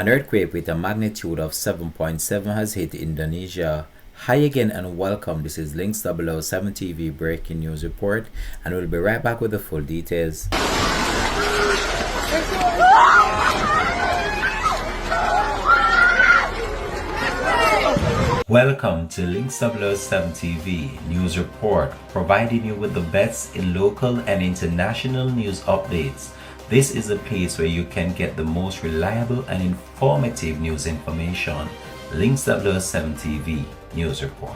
An earthquake with a magnitude of 7.7 has hit Indonesia. Hi again and welcome. This is Links 007 TV breaking news report, and we'll be right back with the full details. Welcome to Links 007 TV news report, providing you with the best in local and international news updates. This is a place where you can get the most reliable and informative news information. Links 007 TV news report.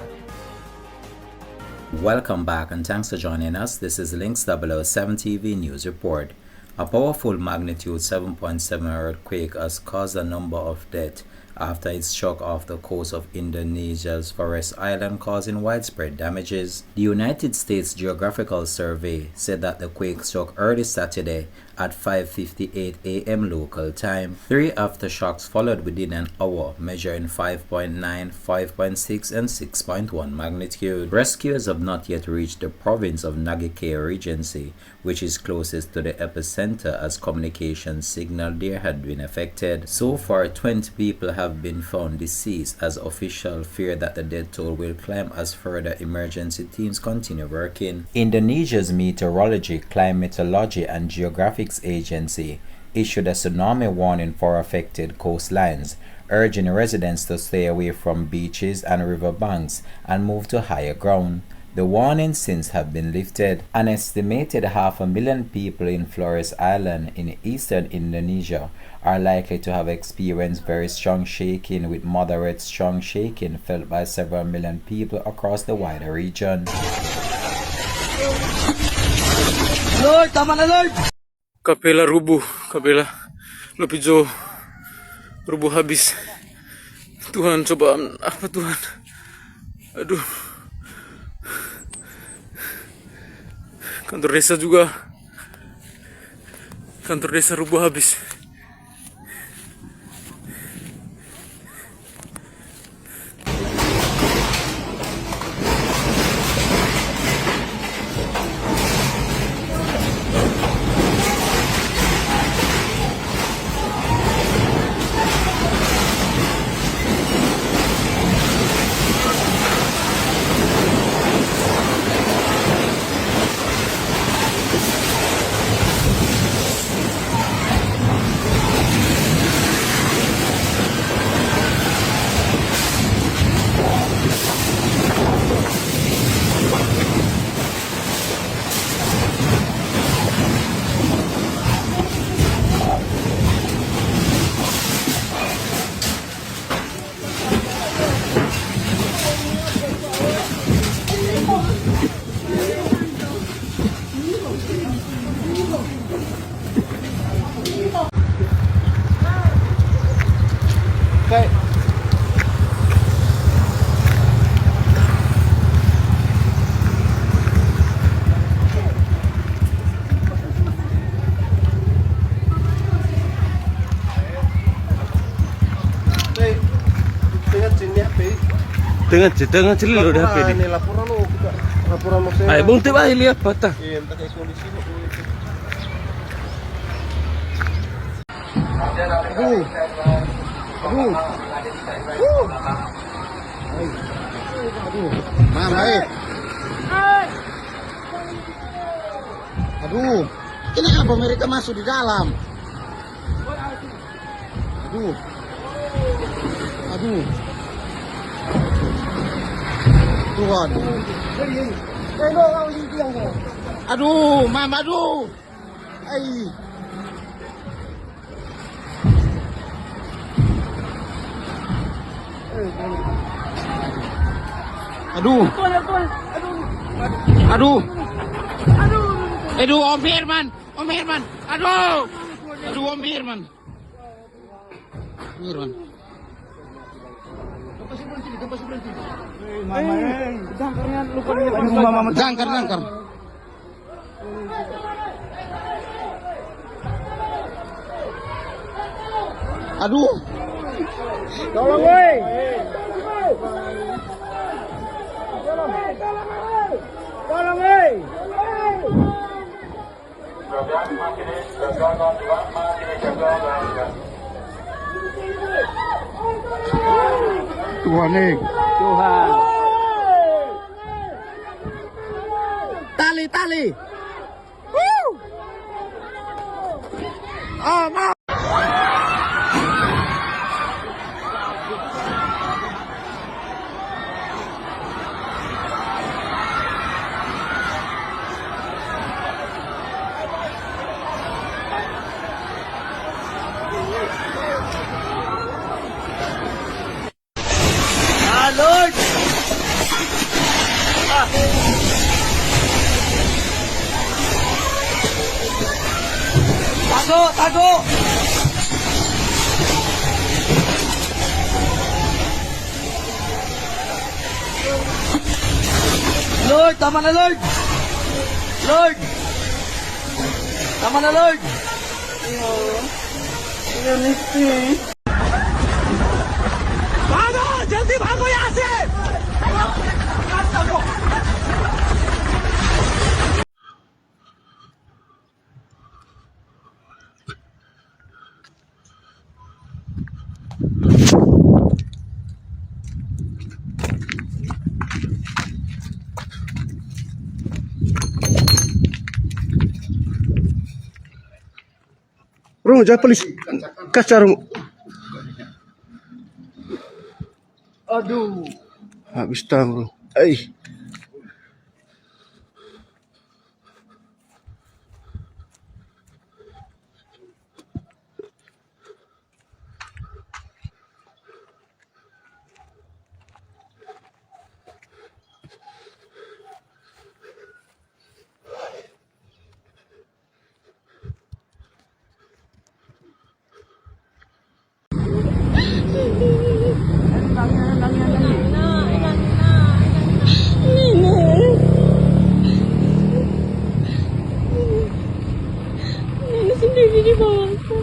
Welcome back and thanks for joining us. This is Links 007 TV news report. A powerful magnitude 7.7 earthquake has caused a number of deaths after it struck off the coast of Indonesia's Flores Island, causing widespread damages. The United States Geographical Survey said that the quake struck early Saturday at 5:58 a.m. local time. 3 aftershocks followed within an hour, measuring 5.9, 5.6, and 6.1 magnitude. Rescuers have not yet reached the province of Nagake Regency, which is closest to the epicenter, as communication signal there had been affected. So far, 20 people have been found deceased, as officials fear that the death toll will climb as further emergency teams continue working. Indonesia's Meteorology, Climatology and Geographics Agency issued a tsunami warning for affected coastlines, urging residents to stay away from beaches and riverbanks and move to higher ground. The warnings since have been lifted. An estimated 500,000 people in Flores Island in eastern Indonesia are likely to have experienced very strong shaking, with moderate strong shaking felt by several million people across the wider region. Alert, taman alert! Kapela rubuh, kapela Lopijo rubuh habis. Tuhan, coba apa Tuhan? Aduh. Kantor desa juga. Kantor desa rubuh habis. Okay. Tengah celil lo dah HP ini laporan lo kita laporan maksudnya. Ay, bung tiba lihat patah. Iya, entah kayak kondisi lo. Aduh. Aduh. Aduh. Mama, Aduh. Kenapa mereka masuk di dalam? Aduh. Aduh. Tuhan. Aduh, Mama, aduh. Ai. Aduh. Aduh. Aduh, Om Firman. Om Firman. Aduh. Aduh, Om Firman. Firman. Berhenti. Mama, jangkarnya lupa lihat. Jangkar. Aduh. Tolong, woi. Tolong, woi. Tuhan nih. Tuhan. Tali. Woo. Oh, no. Lord! Tago! Lord, tama na Lord! Lord! Tama na Lord! भागो जल्दी भागो यहाँ से Bro, jangan polis kacar. Aduh. Habis tang, bro. Ay. Sendiri di bawahku.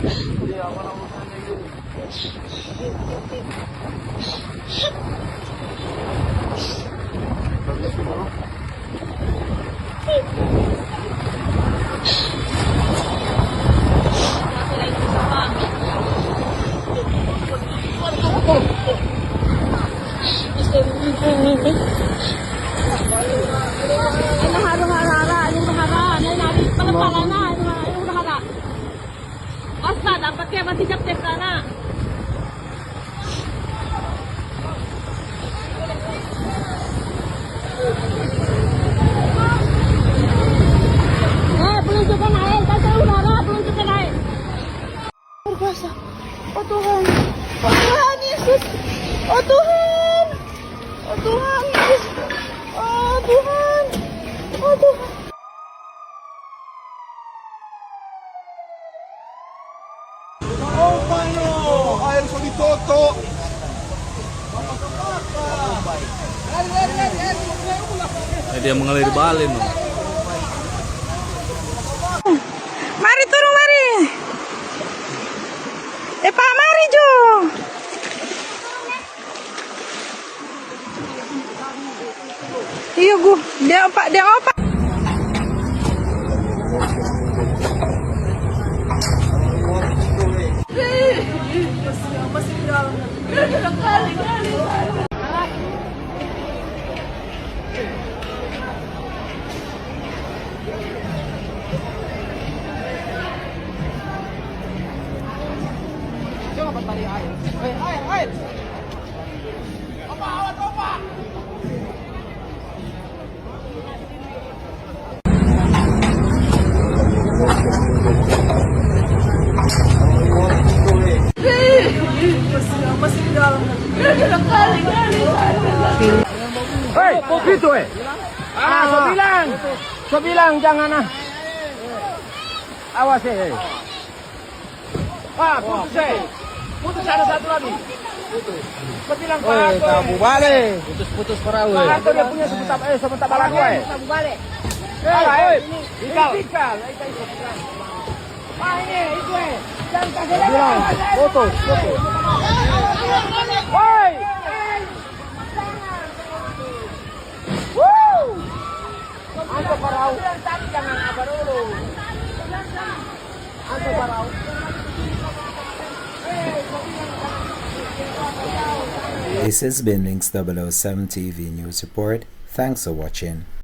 Dapat kayak masih capek sana. Peluncukan air, kasih udara, peluncukan air. Berkuasa. Oh Tuhan. Oh Tuhan Yesus. Oh Tuhan. Oh Tuhan Yesus. Oh Tuhan. Oh Tuhan. Air sudah ditutup. Dia mengalir balik. Mari turun mari. Pak mari Jo. Iya gu, dia opak. Masih di dalam. Kali. Coba tali air. Air. Opa. Masih di dalam. Kali. Hei, kok gitu so bilang jangan awas putus ada satu lagi so bilang Pak Harto balik putus perahu Pak Harto dia punya sebentar balang sabu balik ikal ini itu jangan kasih bilang putus woi Anto parau. Jangan apa dulu. Anto parau. This has been Links 007 TV News Report. Thanks for watching.